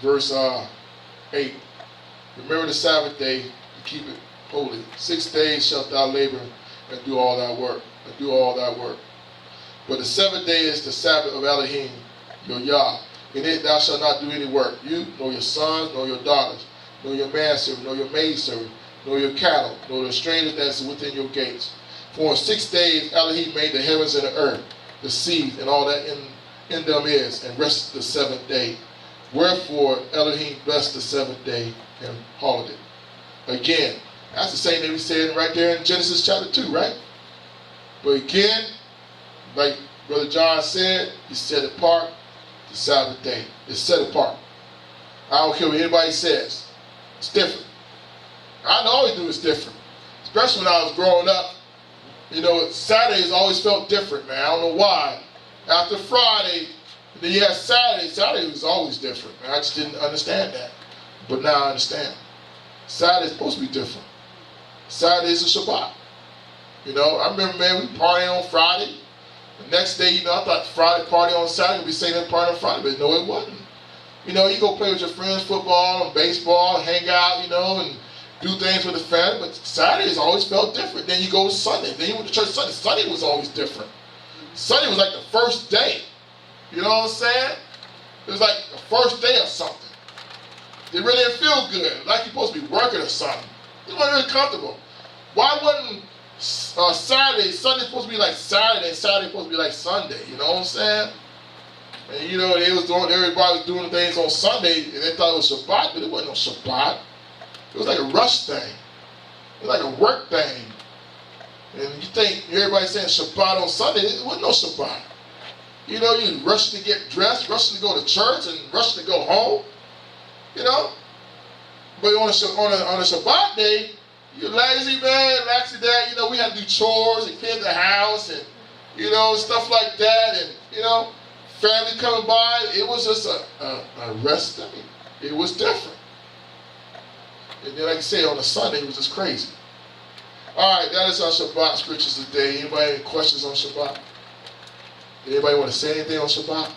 Verse 8. Remember the Sabbath day to keep it holy. 6 days shalt thou labor and do all thy work. But the 7th day is the Sabbath of Elohim, your Yah. In it thou shalt not do any work. You, nor your sons, nor your daughters, nor your manservant, nor your maidservant, nor your cattle, nor the stranger that is within your gates. For in 6 days Elohim made the heavens and the earth, the seas, and all that in them is, and rested the 7th day. Wherefore Elohim blessed the 7th day and hallowed it. Again, that's the same thing we said right there in Genesis chapter 2, right? But again, like Brother John said, he set apart the Sabbath day. It's set apart. I don't care what anybody says. It's different. I always knew it's different. Especially when I was growing up. You know, Saturdays always felt different, man. I don't know why. After Friday, then you had Saturday. Saturday was always different, man. I just didn't understand that. But now I understand. Saturday is supposed to be different. Saturday is a Shabbat. You know, I remember, man, we partying on Friday. The next day, you know, I thought Friday party on Saturday would be saying that party on Friday, but no, it wasn't. You know, you go play with your friends, football and baseball, hang out, you know, and do things with the family, but Saturdays always felt different. Then you go to Sunday. Then you went to church Sunday. Sunday was always different. Sunday was like the first day. You know what I'm saying? It was like the first day of something. It really didn't feel good. Like you're supposed to be working or something. It wasn't really comfortable. Why wasn't Sunday supposed to be like Saturday and Saturday supposed to be like Sunday? You know what I'm saying? And you know, everybody was doing things on Sunday and they thought it was Shabbat, but it wasn't no Shabbat. It was like a rush thing. It was like a work thing. And you think everybody's saying Shabbat on Sunday, it wasn't no Shabbat. You know, you rushing to get dressed, rushing to go to church, and rushing to go home. You know? But on a Shabbat day, You lazy, man, laxy dad. You know, we had to do chores and clean the house and, you know, stuff like that. And, you know, family coming by. It was just a rest day. It was different. And then, like I say, on a Sunday, it was just crazy. All right, that is our Shabbat scriptures today. Anybody have any questions on Shabbat? Anybody want to say anything on Shabbat?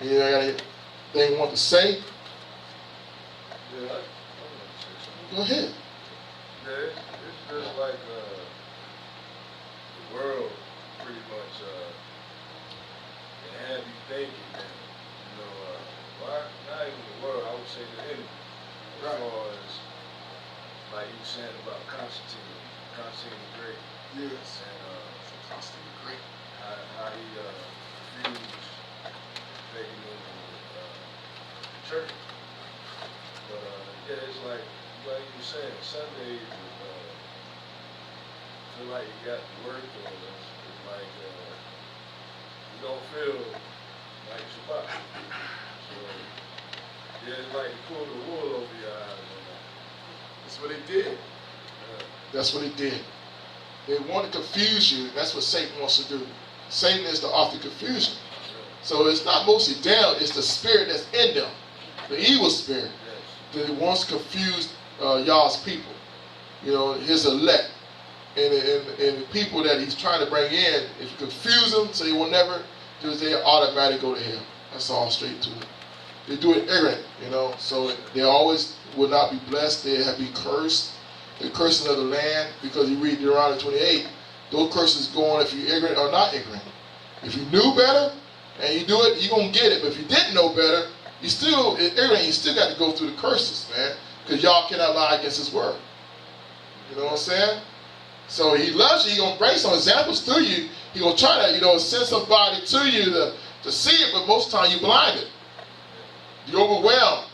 Anybody got anything you want to say? Yeah, I want to say something. Go ahead. Yeah, it's just like the world pretty much it had me thinking that, you know, why, not even the world, I would say the enemy, as far as, like you saying about Constantine the Great. Yes. And Constantine the Great. how he refused taking in the church. But yeah, it's like you said, Sundays feel like you got to work on us. It's like you don't feel like Shabbat. So yeah, it's like you pull the wool over your eyes. That's what they did. That's what they did. They want to confuse you. That's what Satan wants to do. Satan is the author of confusion. So it's not mostly them, it's the spirit that's in them. The evil spirit that wants to confuse y'all's people. You know, his elect. And the people that he's trying to bring in, if you confuse them so they will never do it, they automatically go to hell. That's all straight to it. They do it ignorant, you know, so they always will not be blessed. They have to be cursed. The cursing of the land, because you read Deuteronomy 28, those curses go on if you're ignorant or not ignorant. If you knew better and you do it, you're going to get it. But if you didn't know better, you still ignorant. You still got to go through the curses, man, because y'all cannot lie against his word. You know what I'm saying? So he loves you. He's going to bring some examples to you. He's going to try to, you know, send somebody to you to see it, but most of the time you're blinded. You're overwhelmed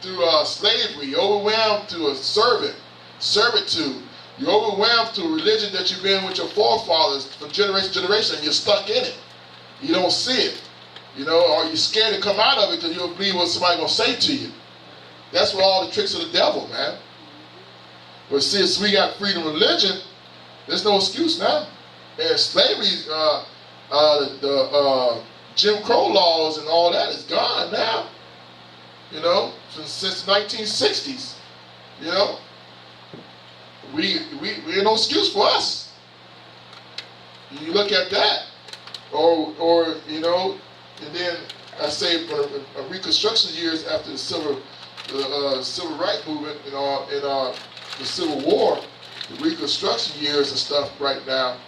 through slavery. You're overwhelmed through a servitude. You're overwhelmed through a religion that you've been with your forefathers from generation to generation, and you're stuck in it. You don't see it, you know, or you're scared to come out of it because you don't believe what somebody's going to say to you. That's what all the tricks of the devil, man. But since we got freedom of religion, there's no excuse now. And slavery, the Jim Crow laws and all that is gone now. You know, since 1960s. You know, we ain't no excuse for us. You look at that, or you know, and then I say for Reconstruction years after the civil rights movement and the Civil War, the Reconstruction years and stuff right now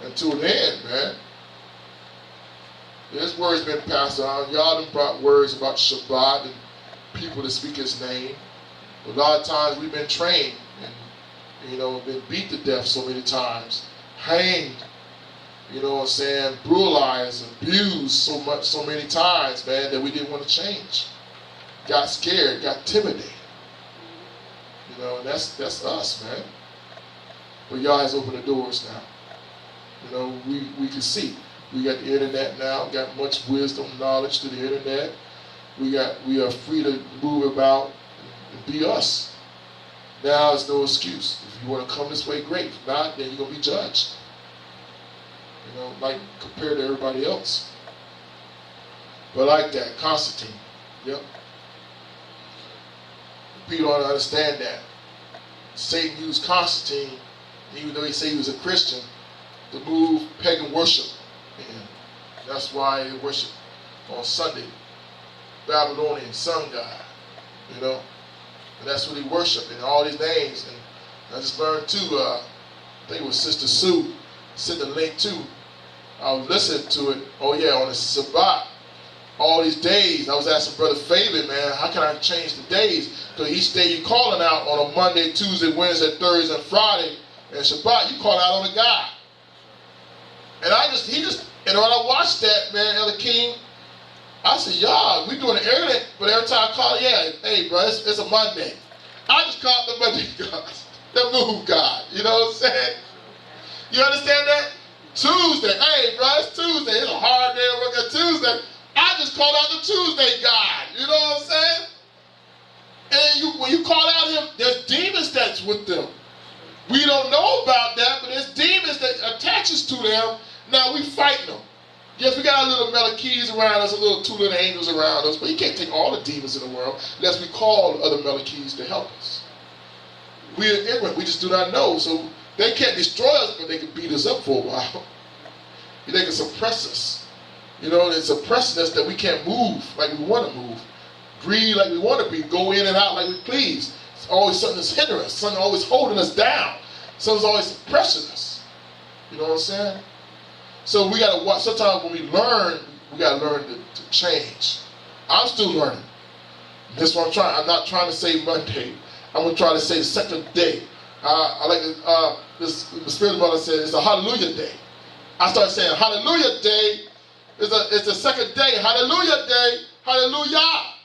until then, man. This word's been passed on. Y'all done brought words about Shabbat and people to speak his name. A lot of times we've been trained and, you know, been beat to death so many times, hanged, you know what I'm saying, brutalized, abused so many times, man, that we didn't want to change. Got scared, got intimidated. You know, and that's us, man. But y'all has opened the doors now. You know, we can see. We got the internet now, got much wisdom, knowledge through the internet. We are free to move about and be us. Now there's no excuse. If you want to come this way, great. If not, then you're going to be judged. You know, like compared to everybody else. But like that, Constantine. Yep. People don't understand that. Satan used Constantine, even though he said he was a Christian, to move pagan worship. And that's why they worship on Sunday. Babylonian sun god. You know? And that's what he worshiped, and all these names. And I just learned too, I think it was Sister Sue sent a link too. I was listening to it. Oh yeah, on the Sabbath. All these days, I was asking Brother Fabian, man, how can I change the days? Because each day you calling out on a Monday, Tuesday, Wednesday, Thursday, and Friday, and Shabbat, you call out on a God. And and when I watched that, man, Elder King, I said, y'all, we doing it early, but every time I call, yeah, hey, bro, it's a Monday. I just call it the Monday God, the move God. You know what I'm saying? You understand that? Tuesday, hey, bro, it's Tuesday. It's a hard day to work on Tuesday. I just called out the Tuesday God. You know what I'm saying? And when you call out him, there's demons that's with them. We don't know about that, but there's demons that attaches to them. Now we fighting them. Yes, we got our little Melechis around us, two little angels around us, but you can't take all the demons in the world unless we call other Melechis to help us. We are ignorant. We just do not know. So they can't destroy us, but they can beat us up for a while. They can suppress us. They're suppressing us that we can't move like we want to move. Breathe like we want to breathe. Go in and out like we please. It's always something that's hindering us. Something always holding us down. Something's always suppressing us. You know what I'm saying? So we got to watch. Sometimes when we learn, we got to learn to change. I'm still learning. That's what I'm trying. I'm not trying to say Monday. I'm going to try to say the second day. I like the Spirit of the Mother said it's a hallelujah day. I started saying hallelujah day. It's the second day. Hallelujah day. Hallelujah.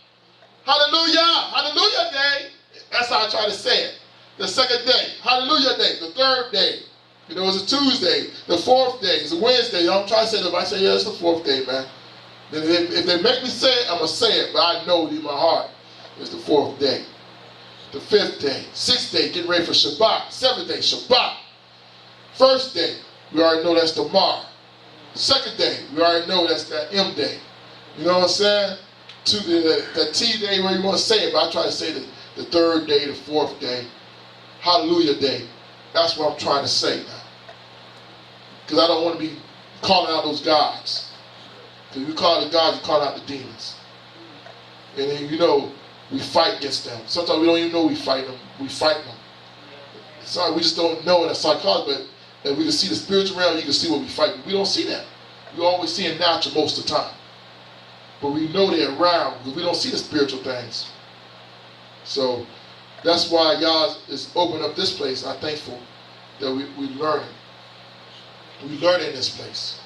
Hallelujah. Hallelujah day. That's how I try to say it. The second day. Hallelujah day. The third day. It's a Tuesday. The fourth day. It's a Wednesday. I'm trying to say that. If I say, yeah, it's the fourth day, man. Then if they make me say it, I'm going to say it. But I know in my heart it's the fourth day. The fifth day. Sixth day, getting ready for Shabbat. Seventh day, Shabbat. First day, we already know that's tomorrow. Second day, we already know that's that M day. You know what I'm saying? The T day, where you want to say it, but I try to say the third day, the fourth day, hallelujah day. That's what I'm trying to say now. Because I don't want to be calling out those gods. Because if you call out the gods, you call out the demons. And then, we fight against them. Sometimes we don't even know we fight them. We fight them. Sorry, we just don't know in a psychology, but we can see the spiritual realm, you can see what we fight. We don't see that. We always see it natural most of the time. But we know they're around because we don't see the spiritual things. So that's why y'all is opening up this place. I'm thankful that we learning. We learn in this place.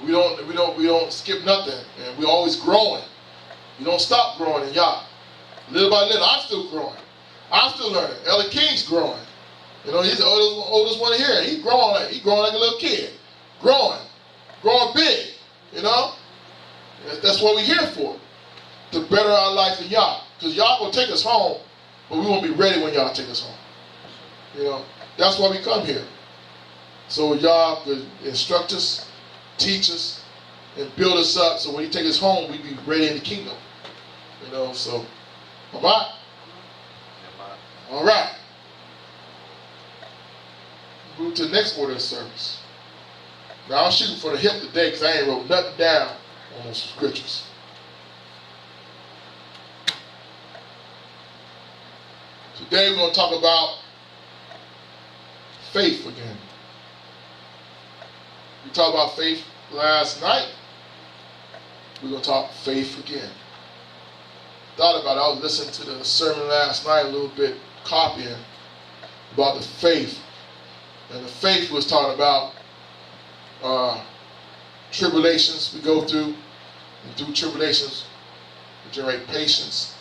We don't skip nothing, and we're always growing. You don't stop growing in y'all. Little by little, I'm still growing. I'm still learning. Elder King's growing. He's the oldest one here. He's growing like a little kid. Growing big. That's what we're here for. To better our life in y'all. Because y'all gonna take us home, but we won't be ready when y'all take us home. That's why we come here. So y'all could instruct us, teach us, and build us up. So when you take us home, we be ready in the kingdom. So. All right? All right. Move to the next order of service. Now, I'm shooting for the hip today because I ain't wrote nothing down on those scriptures. Today, we're going to talk about faith again. We talked about faith last night. We're going to talk faith again. Thought about it. I was listening to the sermon last night a little bit, copying about the faith. And the faith was talking about tribulations we go through. And through tribulations, we generate patience.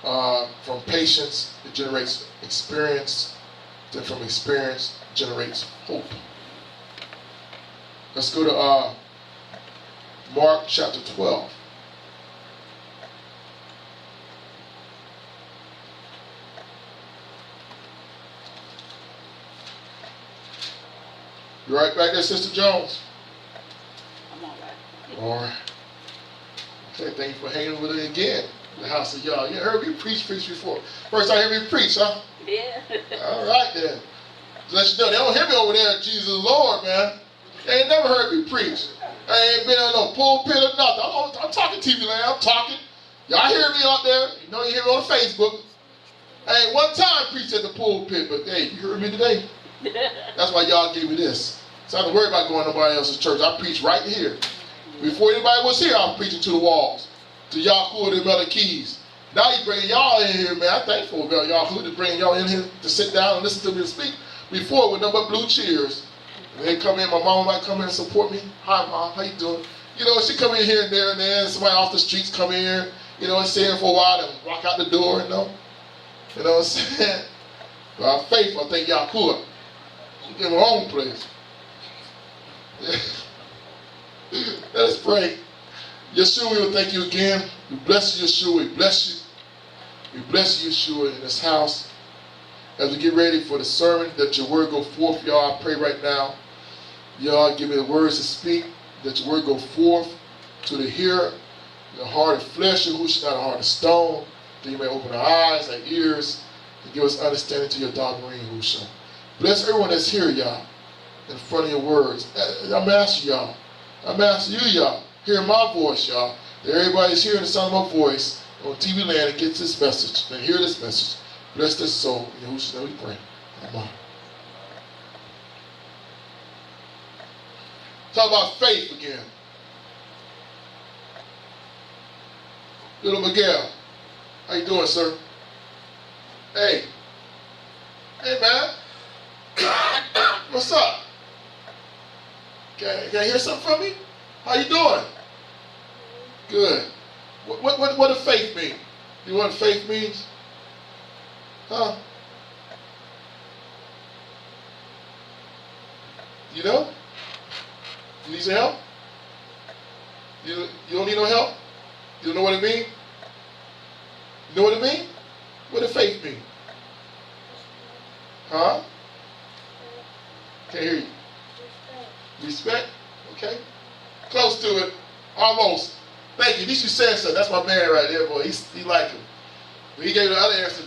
From patience, it generates experience. Then from experience, it generates hope. Let's go to Mark chapter 12. You right back there, Sister Jones? I'm all right. All right. Okay, thank you for hanging with it again. The house of y'all. You heard me preach before. First time you heard me preach, huh? Yeah. All right then. Let you know, they don't hear me over there, Jesus Lord, man. They ain't never heard me preach. I ain't been on no pulpit or nothing. I'm talking TV land. I'm talking. Y'all hear me out there. You hear me on Facebook. I ain't one time preached at the pulpit, but hey, you heard me today? That's why y'all gave me this. So I don't have to worry about going to nobody else's church. I preach right here. Before anybody was here, I was preaching to the walls. To y'all who are the other keys. Now he's bringing y'all in here, man. I'm thankful about y'all who to bring y'all in here to sit down and listen to me speak. Before, with nothing but blue cheers. And they come in, my mom might come in and support me. Hi, Mom, how you doing? She come in here and there, and somebody off the streets come in here, and stay here for a while and walk out the door, You know what I'm saying? By faith, I think y'all cool. She's in her own place. Let us pray. Yeshua, we will thank you again. We bless you, Yeshua. We bless you. We bless you, Yeshua, in this house. As we get ready for the sermon, that your word go forth, y'all. I pray right now, y'all give me the words to speak, that your word go forth to the hearer, the heart of flesh, Yahushua, not a heart of stone, that you may open our eyes, our ears, and give us understanding to your doctrine, Yahushua. Bless everyone that's here, y'all, in front of your words. I'm asking y'all. I'm asking you, y'all. Hear my voice, y'all. That everybody's hearing the sound of my voice on TV land and gets this message and hear this message. Bless this soul. In Yahushua's name we pray. Amen. Talk about faith again. Little Miguel, how you doing, sir? Hey. Hey, man. What's up? Can I hear something from me? How you doing? Good. What does faith mean? You know what faith means? Huh? You know? You need some help? You don't need no help? You don't know what it means? You know what it means? What does faith mean? Huh? Can't hear you. Respect? Okay. Close to it. Almost. Thank you. At least you said so. That's my man right there, boy. He like him. But he gave the other answer.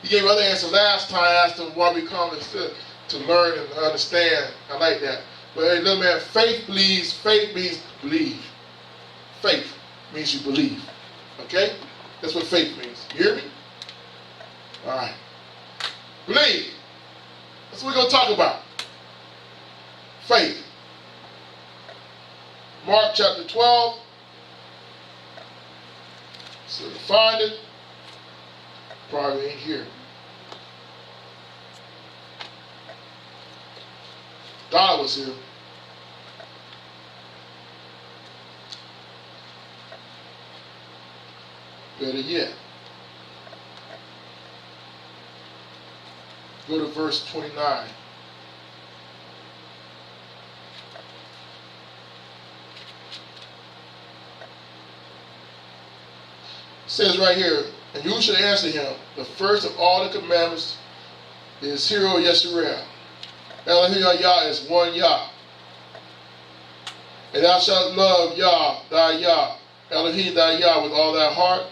He gave the other answer last time. I asked him why we come to learn and understand. I like that. But hey, little man, faith believes. Faith means believe. Faith means you believe. Okay? That's what faith means. You hear me? All right. Believe. That's what we're going to talk about. Faith. Mark chapter 12. So to find it, probably ain't here. God was here. Better yet, go to verse 29. It says right here, and you should answer him, the first of all the commandments is Hear, O Yeshua. Elohim Yah is one Yah. And thou shalt love Yah, thy Yah, Elohim thy Yah, with all thy heart,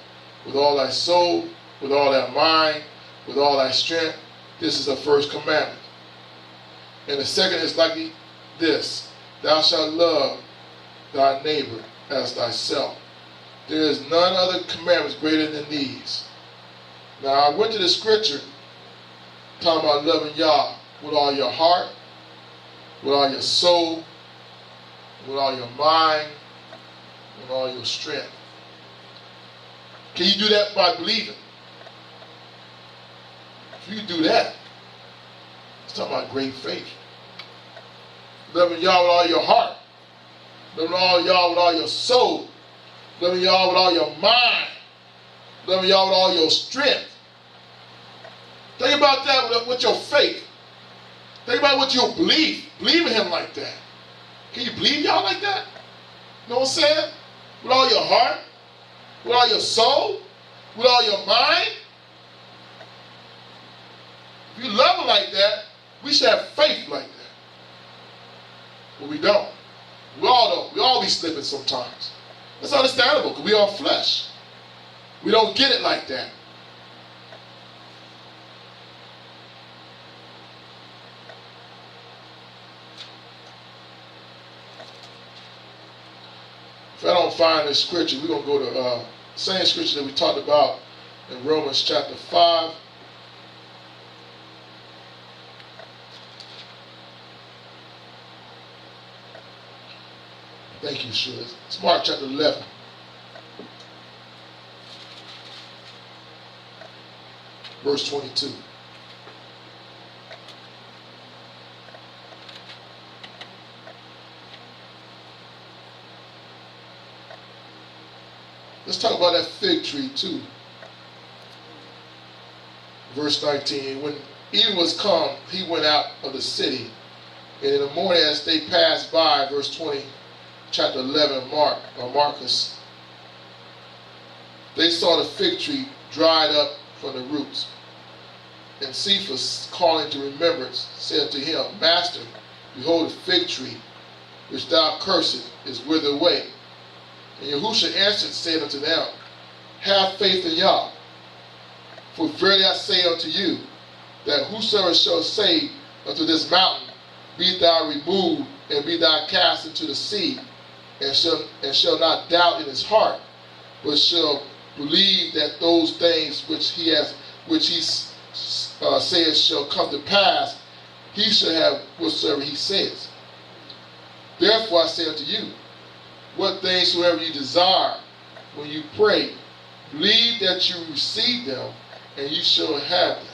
with all thy soul, with all thy mind, with all thy strength. This is the first commandment. And the second is like this: thou shalt love thy neighbor as thyself. There is none other commandments greater than these. Now I went to the scripture talking about loving Yah with all your heart, with all your soul, with all your mind, with all your strength. Can you do that by believing? If you do that, it's talking about great faith. Loving Yah with all your heart, loving Yah with all your soul, loving Yah with all your mind, loving Yah with all your strength. Think about that with your faith. Think about what you believe. Believe in him like that. Can you believe Yah like that? You know what I'm saying? With all your heart, with all your soul, with all your mind. If you love him like that, we should have faith like that. But we don't. We all don't. We all be slipping sometimes. That's understandable because we are flesh. We don't get it like that. If I don't find this scripture, we're going to go to the same scripture that we talked about in Romans chapter 5. Thank you, sure. It's Mark chapter 11. Verse 22. Let's talk about that fig tree too. Verse 19. When even was come, he went out of the city. And in the morning as they passed by, verse 20, chapter 11, Marcus, they saw the fig tree dried up from the roots. And Cephas, calling to remembrance, said to him, Master, behold, the fig tree which thou cursest is withered away. And Yahushua answered, said unto them, Have faith in Yah. For verily I say unto you, that whosoever shall say unto this mountain, Be thou removed, and be thou cast into the sea, and shall not doubt in his heart, but shall believe that those things which he saith shall come to pass, he shall have whatsoever he says. Therefore I say unto you, what things soever you desire when you pray, believe that you receive them, and you shall have them.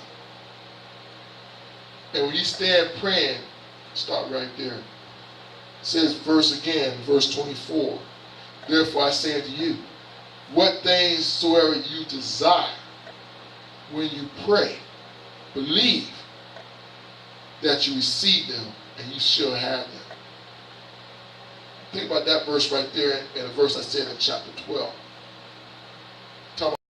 And when you stand praying, stop right there. It says verse 24. Therefore I say unto you, what things soever you desire when you pray, believe that you receive them, and you shall have them. Think about that verse right there and the verse I said in chapter 12.